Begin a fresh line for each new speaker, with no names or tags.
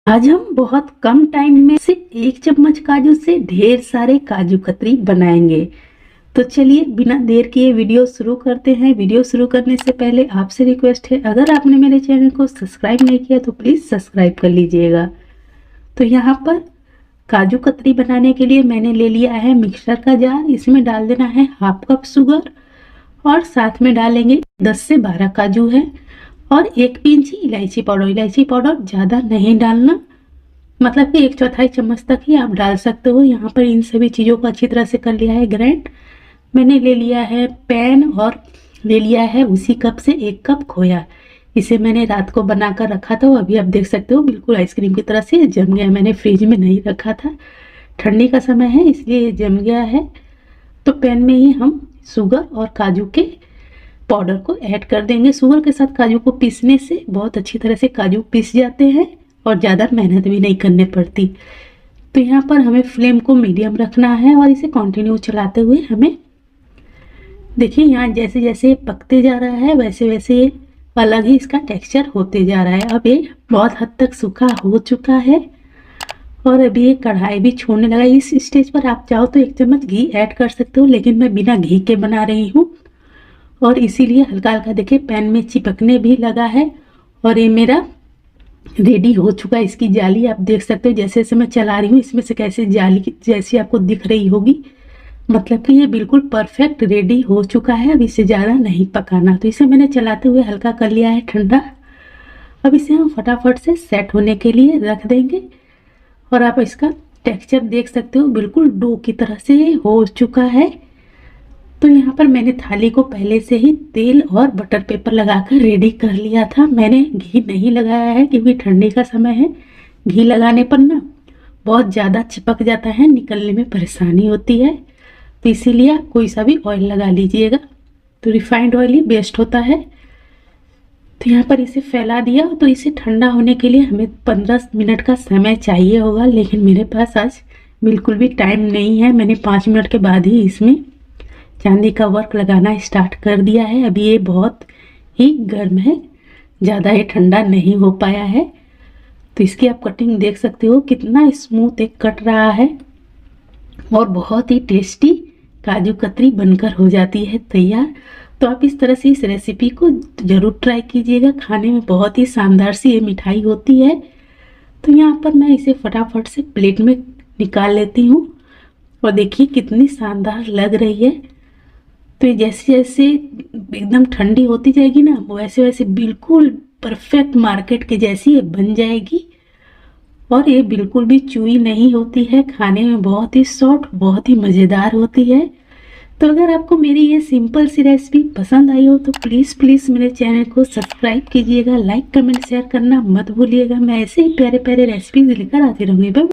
आज हम बहुत कम टाइम में सिर्फ 1 चम्मच काजू से ढेर सारे काजू कतरी बनाएंगे। तो चलिए बिना देर किए वीडियो शुरू करते हैं। वीडियो शुरू करने से पहले आपसे रिक्वेस्ट है, अगर आपने मेरे चैनल को सब्सक्राइब नहीं किया तो प्लीज़ सब्सक्राइब कर लीजिएगा। तो यहाँ पर काजू कतरी बनाने के लिए मैंने ले लिया है मिक्सर का जार। इसमें डाल देना है 1/2 कप शुगर और साथ में डालेंगे 10 से 12 काजू है और 1 पिंच इलायची पाउडर। इलायची पाउडर ज़्यादा नहीं डालना, मतलब कि 1/4 चम्मच तक ही आप डाल सकते हो। यहाँ पर इन सभी चीज़ों को अच्छी तरह से कर लिया है ग्राइंड। मैंने ले लिया है पैन और ले लिया है उसी कप से 1 कप खोया। इसे मैंने रात को बना कर रखा था, अभी आप देख सकते हो बिल्कुल आइसक्रीम की तरह से जम गया। मैंने फ्रिज में नहीं रखा था, ठंडी का समय है इसलिए ये जम गया है। तो पैन में ही हम शुगर और काजू के पाउडर को ऐड कर देंगे। शुगर के साथ काजू को पीसने से बहुत अच्छी तरह से काजू पीस जाते हैं और ज़्यादा मेहनत भी नहीं करनी पड़ती। तो यहाँ पर हमें फ्लेम को मीडियम रखना है और इसे कंटिन्यू चलाते हुए हमें, देखिए यहाँ जैसे जैसे पकते जा रहा है वैसे वैसे अलग ही इसका टेक्सचर होते जा रहा है। अब ये बहुत हद तक सूखा हो चुका है और अभी ये कढ़ाई भी छोड़ने लगा। इस स्टेज पर आप चाहो तो 1 चम्मच घी ऐड कर सकते हो, लेकिन मैं बिना घी के बना रही हूँ और इसीलिए हल्का हल्का देखिए पैन में चिपकने भी लगा है। और ये मेरा रेडी हो चुका है। इसकी जाली आप देख सकते हो, जैसे जैसे मैं चला रही हूँ इसमें से कैसे जाली जैसी आपको दिख रही होगी, मतलब कि ये बिल्कुल परफेक्ट रेडी हो चुका है। अब इसे ज़्यादा नहीं पकाना। तो इसे मैंने चलाते हुए हल्का कर लिया है ठंडा। अब इसे हम फटाफट से सेट होने के लिए रख देंगे और आप इसका टेक्सचर देख सकते हो बिल्कुल डो की तरह से हो चुका है। तो यहाँ पर मैंने थाली को पहले से ही तेल और बटर पेपर लगाकर रेडी कर लिया था। मैंने घी नहीं लगाया है क्योंकि ठंडी का समय है। घी लगाने पर ना बहुत ज़्यादा चिपक जाता है, निकलने में परेशानी होती है, तो इसीलिए आप कोई सा भी ऑयल लगा लीजिएगा। तो रिफाइंड ऑयल ही बेस्ट होता है। तो यहाँ पर इसे फैला दिया। तो इसे ठंडा होने के लिए हमें 15 मिनट का समय चाहिए होगा, लेकिन मेरे पास आज बिल्कुल भी टाइम नहीं है। मैंने 5 मिनट के बाद ही इसमें चांदी का वर्क लगाना स्टार्ट कर दिया है। अभी ये बहुत ही गर्म है, ज़्यादा ये ठंडा नहीं हो पाया है। तो इसकी आप कटिंग देख सकते हो कितना स्मूथ एक कट रहा है और बहुत ही टेस्टी काजू कतरी बनकर हो जाती है तैयार। तो आप इस तरह से इस रेसिपी को ज़रूर ट्राई कीजिएगा, खाने में बहुत ही शानदार सी ये मिठाई होती है। तो यहाँ पर मैं इसे फटाफट से प्लेट में निकाल लेती हूँ और देखिए कितनी शानदार लग रही है। तो ये जैसे जैसे एकदम ठंडी होती जाएगी ना वैसे वैसे बिल्कुल परफेक्ट मार्केट के जैसी ये बन जाएगी और ये बिल्कुल भी चूई नहीं होती है। खाने में बहुत ही सॉफ्ट, बहुत ही मज़ेदार होती है। तो अगर आपको मेरी ये सिंपल सी रेसिपी पसंद आई हो तो प्लीज़ प्लीज़ मेरे चैनल को सब्सक्राइब कीजिएगा, लाइक कमेंट शेयर करना मत भूलिएगा। मैं ऐसे ही प्यारे प्यारे रेसिपीज लेकर आती रहूँगी।